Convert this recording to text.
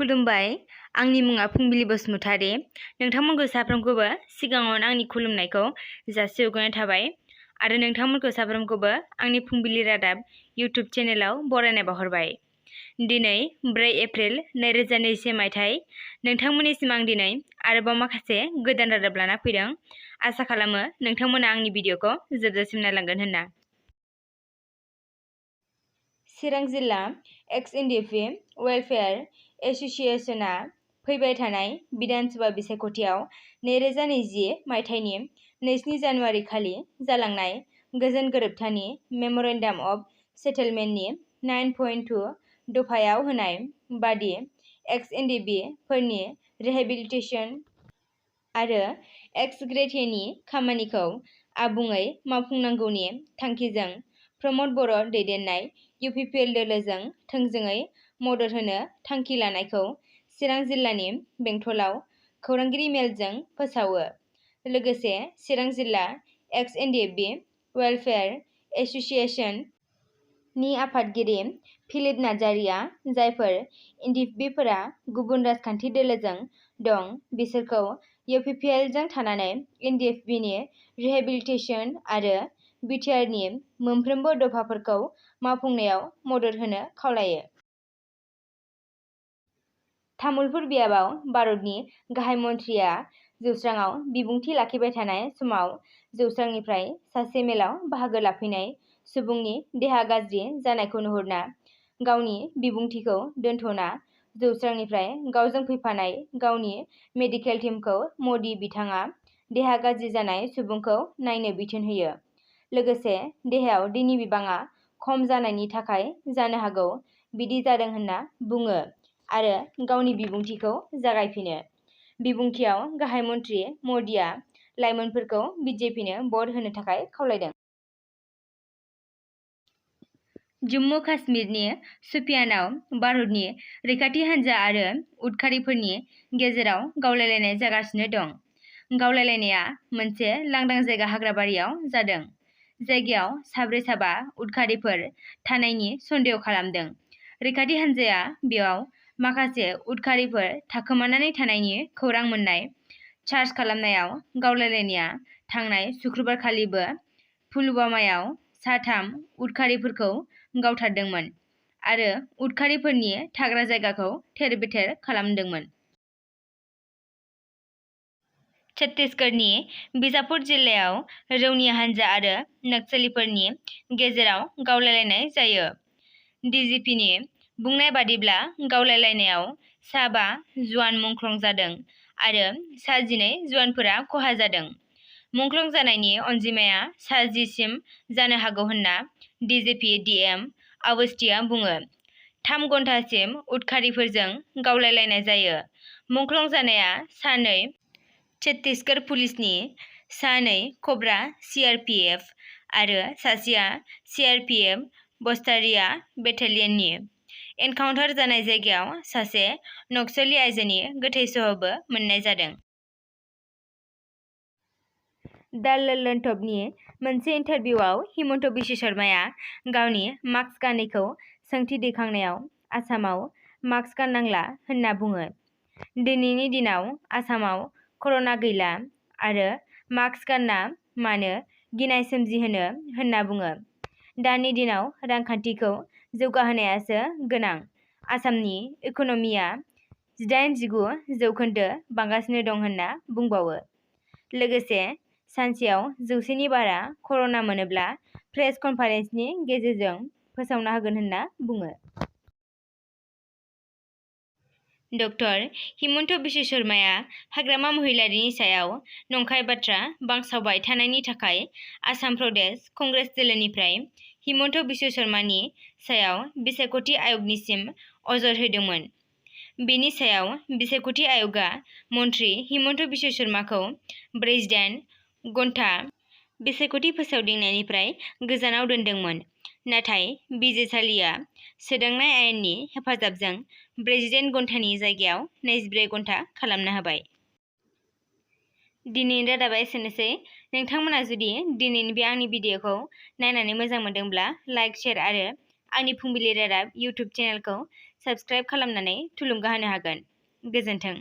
खुलुमबाय। आंनि मुङा फुंबिलि बसुमतारी। नोंथांमोनखौ साफ्रोमखौबो सिगाङावनो आंनि खुलुमनायखौ जासिहरग्रोनाय थाबाय आरो नोंथांमोनखौ साफ्रोमखौबो आंनि फुंबिलि रादाब इउटुब चेनेलाव बरायनाय बावहरबाय। दिनै 4 एप्रिल 2021 मायथाइ। नोंथांमोननिसिम आं दिनै आरोबाव माखासे गोदान रादाब लाना फैदों। आसा खालामो नोंथांमोना आंनि भिडिअखौ जोबजासिम नायलांगोन होनना। चिरां जिल्ला एक्स एनडिएफबि वेलफेयार एस'सिएशनआ फैबाय थानाय बिधानसभा बिसायख'थियाव 2020 मायथाइनि 2 जानुवारि खालि जालांनाय गोजोन गोरोबथानि मेम'रेन्डाम अफ सेटेलमेन्टनि 9.2 दफायाव होनाय बादि एक्स एनडिएफबि फोरनि रिहेबिलिटेसन आरो एक्स ग्रेटियानि खामानिखौ आबुङै मावफुंनांगौनि थांखिजों प्रमद बर' दैदेननाय इउपिपिएल दोलोजों थोंजोङै मदद होनो थांखि लानायखौ चिरां जिल्लानि बेंटलाव खौरांगिरि मेलजों फोसावो। लोगोसे चिरां जिल्ला एक्स एनडिएफबि वेलफेयार एस'सिएशन नि आफादगिरि फिलिप नार्जारिया जायफोर एनडिएफबिफोरा गुबुन राजखान्थि दोलोजों दं बिसोरखौ इउपिपिएलजों थानानै एनडिएफबिनि रिहेबिलिटेसन आरो बिटिआरनि मोनफ्रोमबो दफाफोरखौ मावफुंनायाव मदद होनो खावलायो। तामुलपुर बियाबाव भारतनि गाहाय मन्थ्रिया जौस्राङाव बिबुंथि लाखिबाय थानाय समाव जौस्रांनिफ्राय सासे मेलाव बाहागो लाफैनाय सुबुंनि देहा गाज्रि जानायखौ नुहुरना गावनि बिबुंथिखौ दोनथ'ना जौस्रांनिफ्राय गावजों फैफानाय गावनि मेडिकेल टीमखौ मदि बिथाङा देहा गाज्रि जानाय सुबुंखौ नायनो बिथोन होयो। लोगोसे देहायाव दैनि बिबाङा खम जानायनि थाखाय जानो हागौ बिदि जादों होनना बुङो आरो गावनि बिबुंथिखौ जागायफिनो। बिबुंथियाव गाहाय मन्थ्रि मदिआ लाइमोनफोरखौ बिजेपिनो भट होनो थाखाय खावलायदों। जम्मु काश्मीरनि शपियानाव भारतनि रैखाथि हान्जा आरो उदखारिफोरनि गेजेराव गावलायलायनाय जागासिनो दं। गावलायलायनाया मोनसे लांदां जायगा हाग्राबारियाव जादों। जायगायाव साब्रै-साबा उदखारिफोर थानायनि सन्देह खालामदों। रैखाथि हान्जाया बेयाव माखासे उदखारिफोर थाखोमानानै थानायनि खौरां मोननाय सार्च खालामनायाव गावलायलायनाया थांनाय शुक्रबारखालिबो पुलवामायाव सा-3 उदखारिफोरखौ गावथारदोंमोन आरो उदखारिफोरनि थाग्रा जायगाखौ थेर-बेथेर खालामदोंमोन। छत्तीसगढ़नि बिजापुर जिल्लायाव रौनिया हान्जा आरो नक्सलिफोरनि गेजेराव गावलायलायनाय जायो। डिजिपिनि बुंनाय बादिब्ला गावलायलायनायाव सा-5 जवान मुंख्लं जादों आरो सा-12 जवानफोरा खहा जादों। मुंख्लं जानायनि अनजिमाया सा-10 सिम जानो हागौ होनना डिजिपि डि.एम. अवस्थीआ बुङो। 3 घन्टासिम उदखारिफोरजों गावलायलायनाय जायो। मुंख्लं जानाया सा-2 छत्तीसगढ़ पुलिसनि, सा-2 कब्रा सिआरपिएफ आरो सासेया सिआरपिएफ बस्तारिया बेटालियननि। एनकाउन्टार जानाय जायगायाव सासे नक्सली आइजोनि गोथै सह'बो मोननाय जादों। दा लन्टपनि मोनसे इन्टारभिउआव हिमन्त बिश्व शर्माया गावनि मास्क गानैखौ सोंथि दैखांनायाव आसामाव मास्क गाननांला होनना बुङो। दिनैनि दिनाव आसामाव कर'ना गैला आरो मास्क गानना मानो गिनाय सोमजिहोनो होनना बुङो। दानि दिनाव रांखान्थिखौ जौगाहोनायासो गोनां। आसामनि इक'नमिया 18-19% बांगासिनो दं होनना बुंबावो। लोगोसे सानसेयाव 100नि बारा कर'ना मोनोब्ला प्रेस कनफारेन्सनि गेजेरजों फोसावना होगोन होनना बुङो। डक्टर हिमन्त बिश्व शर्माया हाग्रामा महिलारिनि सायाव नंखाय बाथ्रा बांसावबाय थानायनि थाखाय आसाम प्रदेश कंग्रेस दोलोनिफ्राय हिमन्त बिश्व शर्मानि सायाव बिसायख'थि आय'गनिसिम अजद होदोंमोन। बेनि सायाव बिसायख'थि आय'गआ मन्थ्रि हिमन्त बिश्व शर्माखौ 48 घन्टा बिसायख'थि फोसावदिंनायनिफ्राय गोजानाव दोनदोंमोन। नाथाय बिजिरसालिया सोदांनाय आयेननि हेफाजाबजों 48 घन्टानि जायगायाव 24 घन्टा खालामना होबाय। दिनैनि रादाबा एसेनोसै। नोंथांमोना जुदि दिनैनि बे आंनि भिडिअखौ नायनानै मोजां मोनदोंब्ला लाइक, शेयार आरो आंनि फुंबिलि रादाब इउटुब चेनेलखौ साबस्क्राइब खालामनानै थुलुंगा होनो हागोन। गोजोन्थों।